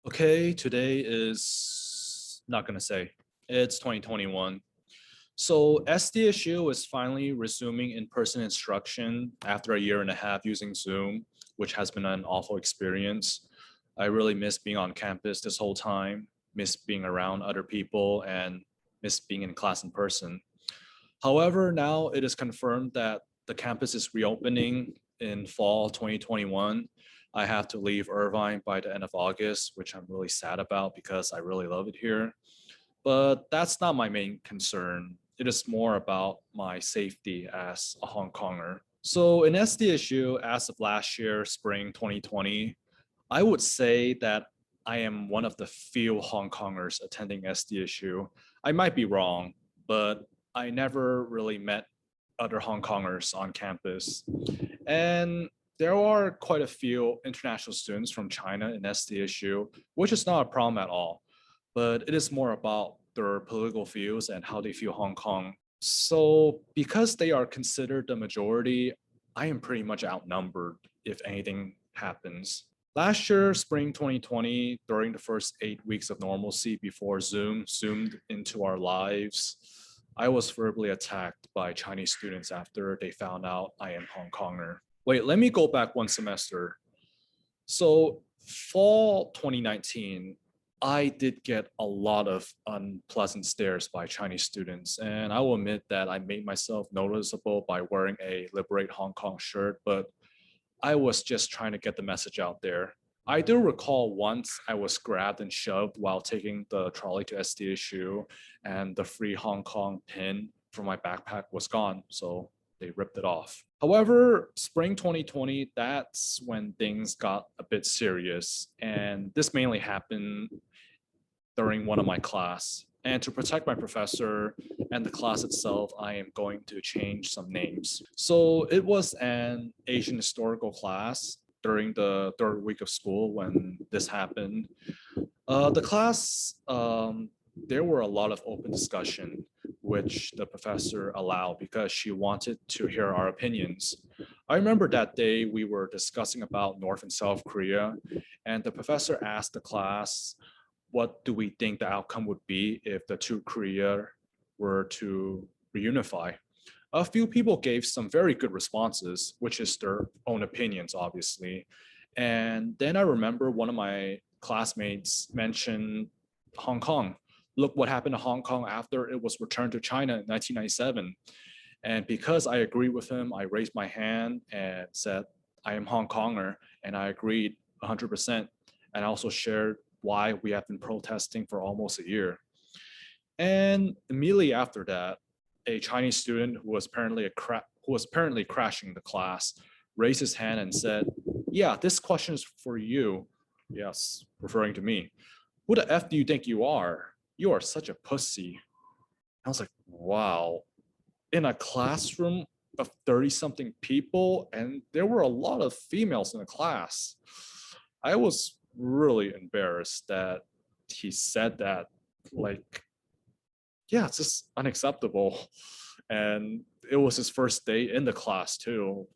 Okay, today is not gonna say. It's 2021. So SDSU is finally resuming in-person instruction after a year and a half using Zoom, which has been an awful experience. I really miss being on campus this whole time, miss being around other people, and miss being in class in person. However, now it is confirmed that the campus is reopening in fall 2021. I have to leave Irvine by the end of August, which I'm really sad about because I really love it here. But that's not my main concern. It is more about my safety as a Hong Konger. So in SDSU, as of last year, spring 2020, I would say that I am one of the few Hong Kongers attending SDSU. I might be wrong, but I never really met other Hong Kongers on campus. And there are quite a few international students from China in SDSU, which is not a problem at all. But it is more about their political views and how they view Hong Kong. So because they are considered the majority, I am pretty much outnumbered if anything happens. Last year, spring 2020, during the first 8 weeks of normalcy before Zoom zoomed into our lives, I was verbally attacked by Chinese students after they found out I am Hong Konger. Wait, let me go back one semester. So, fall 2019, I did get a lot of unpleasant stares by Chinese students, and I will admit that I made myself noticeable by wearing a Liberate Hong Kong shirt, but I was just trying to get the message out there. I do recall once I was grabbed and shoved while taking the trolley to SDSU, and the free Hong Kong pin from my backpack was gone, so they ripped it off. However, spring 2020, that's when things got a bit serious, and this mainly happened during one of my class. And to protect my professor and the class itself, I am going to change some names. So it was an Asian historical class during the third week of school when this happened. The class, there were a lot of open discussion, which the professor allowed because she wanted to hear our opinions. I remember that day we were discussing about North and South Korea, and the professor asked the class, what do we think the outcome would be if the two Korea were to reunify? A few people gave some very good responses, which is their own opinions, obviously. And then I remember one of my classmates mentioned Hong Kong. Look what happened to Hong Kong after it was returned to China in 1997. And because I agreed with him, I raised my hand and said, I am Hong Konger, and I agreed 100%. And I also shared why we have been protesting for almost a year. And immediately after that, a Chinese student who was apparently crashing the class raised his hand and said, "Yeah, this question is for you." Yes, referring to me. Who the f do you think you are? You are such a pussy. I was like, wow. In a classroom of 30 something people, and there were a lot of females in the class. I was really embarrassed that he said that. Like, yeah, it's just unacceptable. And it was his first day in the class too.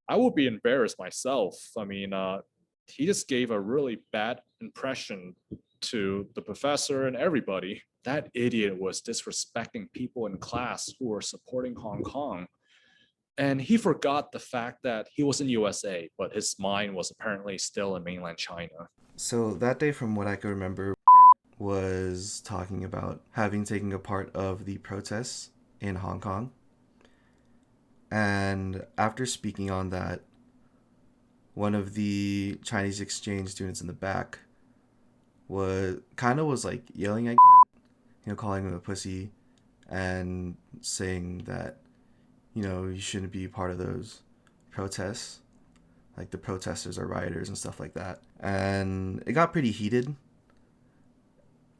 I would be embarrassed myself. I mean, he just gave a really bad impression to the professor and everybody. That idiot was disrespecting people in class who were supporting Hong Kong. And he forgot the fact that he was in USA, but his mind was apparently still in mainland China. So that day, from what I can remember, was talking about having taken a part of the protests in Hong Kong. And after speaking on that, one of the Chinese exchange students in the back was like yelling at calling him a pussy and saying that, you shouldn't be part of those protests. Like the protesters are rioters and stuff like that. And it got pretty heated.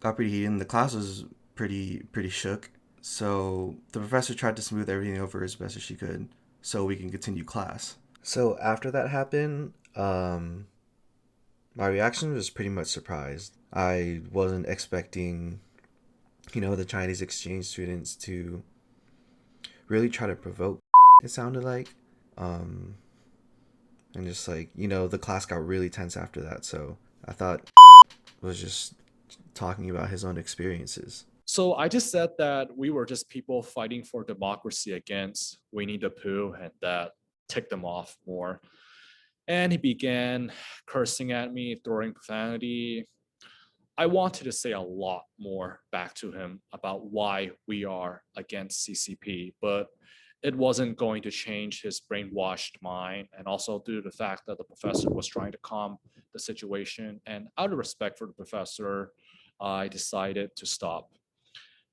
And the class was pretty shook. So the professor tried to smooth everything over as best as she could so we can continue class. So after that happened, my reaction was pretty much surprised. I wasn't expecting, the Chinese exchange students to really try to provoke, it sounded like. And just like, the class got really tense after that. So I thought was just talking about his own experiences. So I just said that we were just people fighting for democracy against Winnie the Pooh, and that ticked them off more. And he began cursing at me, throwing profanity. I wanted to say a lot more back to him about why we are against CCP, but it wasn't going to change his brainwashed mind. And also due to the fact that the professor was trying to calm the situation. And out of respect for the professor, I decided to stop.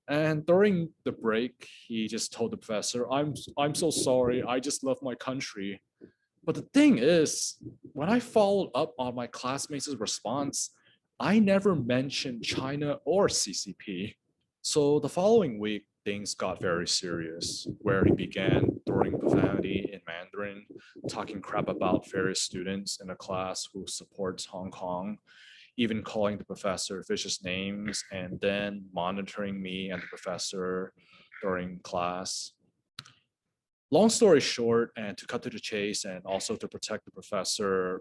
And during the break, he just told the professor, I'm so sorry. I just love my country. But the thing is, when I followed up on my classmates' response, I never mentioned China or CCP. So the following week, things got very serious, where he began throwing profanity in Mandarin, talking crap about various students in the class who supports Hong Kong, even calling the professor vicious names, and then monitoring me and the professor during class. Long story short, and to cut to the chase, and also to protect the professor,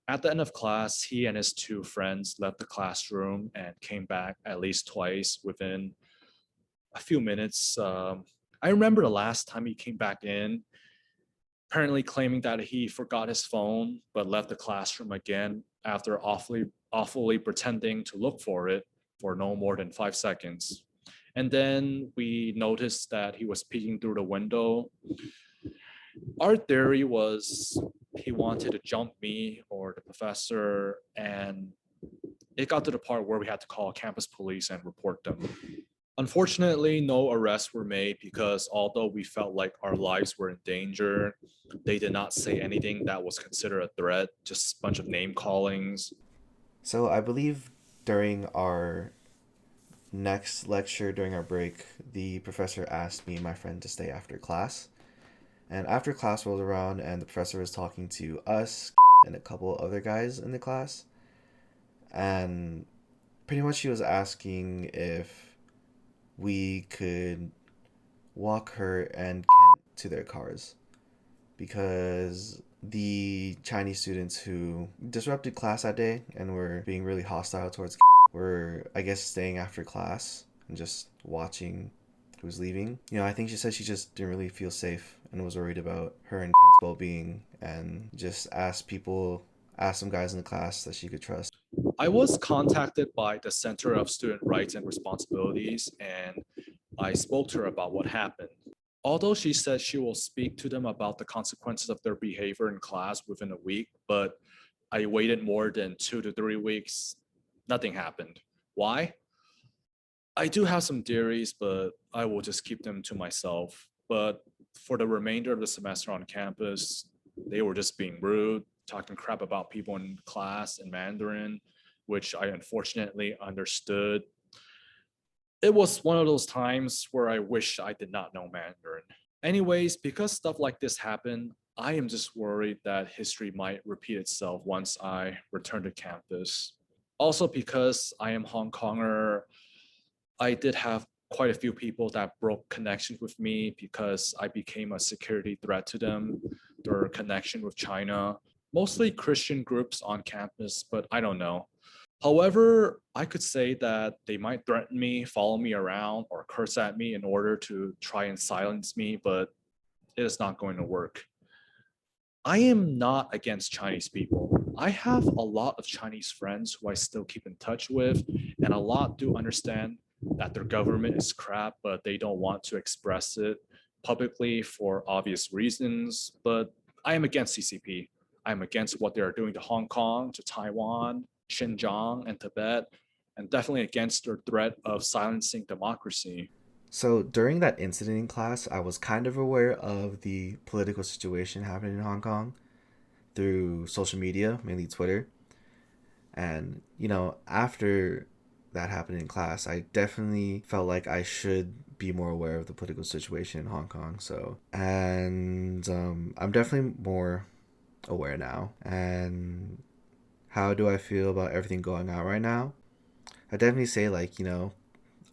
at the end of class, he and his two friends left the classroom and came back at least twice within a few minutes. I remember the last time he came back in, apparently claiming that he forgot his phone but left the classroom again after awfully pretending to look for it for no more than 5 seconds. And then we noticed that he was peeking through the window. Our theory was he wanted to jump me or the professor, and it got to the part where we had to call campus police and report them. Unfortunately, no arrests were made because although we felt like our lives were in danger, they did not say anything that was considered a threat, just a bunch of name callings. So I believe during our next lecture, during our break, the professor asked me and my friend to stay after class. And after class rolled around and the professor was talking to us and a couple other guys in the class, and pretty much she was asking if we could walk her and to their cars because the Chinese students who disrupted class that day and were being really hostile towards were, I guess, staying after class and just watching who's leaving. You know, I think she said she just didn't really feel safe and was worried about her and well-being, and just asked some guys in the class that she could trust. I was contacted by the Center of Student Rights and Responsibilities, and I spoke to her about what happened. Although she said she will speak to them about the consequences of their behavior in class within a week, but I waited more than 2 to 3 weeks. Nothing happened. Why? I do have some theories, but I will just keep them to myself. But for the remainder of the semester on campus, they were just being rude, talking crap about people in class in Mandarin, which I unfortunately understood. It was one of those times where I wish I did not know Mandarin. Anyways, because stuff like this happened, I am just worried that history might repeat itself once I return to campus. Also, because I am Hong Konger, I did have quite a few people that broke connections with me because I became a security threat to them, their connection with China, mostly Christian groups on campus, but I don't know. However, I could say that they might threaten me, follow me around, or curse at me in order to try and silence me, but it is not going to work. I am not against Chinese people. I have a lot of Chinese friends who I still keep in touch with, and a lot do understand that their government is crap, but they don't want to express it publicly for obvious reasons. But I am against CCP. I'm against what they are doing to Hong Kong, to Taiwan, Xinjiang, and Tibet, and definitely against their threat of silencing democracy. So during that incident in class, I was kind of aware of the political situation happening in Hong Kong through social media, mainly Twitter. And, you know, after that happened in class, I definitely felt like I should be more aware of the political situation in Hong Kong. So, and I'm definitely more aware now. And how do I feel about everything going on right now? I definitely say, like, you know,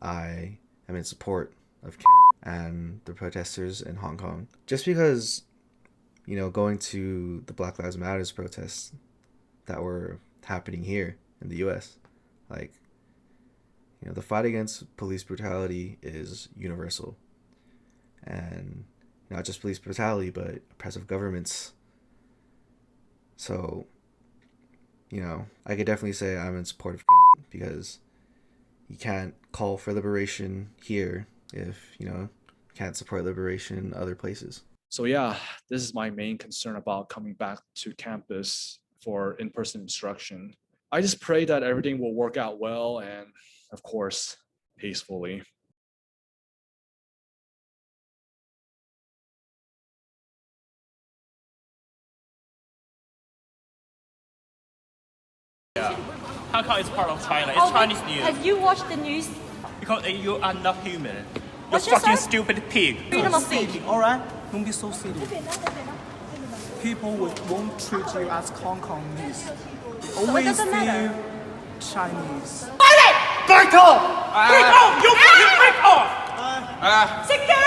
I am in support of and the protesters in Hong Kong. Just because, you know, going to the Black Lives Matters protests that were happening here, in the U.S. Like, you know, the fight against police brutality is universal. And not just police brutality, but oppressive governments. So, you know, I could definitely say I'm in support of because you can't call for liberation here if, you know, can't support liberation in other places. So yeah, this is my main concern about coming back to campus for in-person instruction. I just pray that everything will work out well and, of course, peacefully. Hong Kong is part of China. It's Chinese news. Have you watched the news? Because you are not human. You What's your fucking sign? stupid pig. Freedom of speech. Alright? Don't be so silly. People won't treat you as Hongkongers. They always doesn't see matter. you Chinese. Back off! Back off! You fucking back off! Security!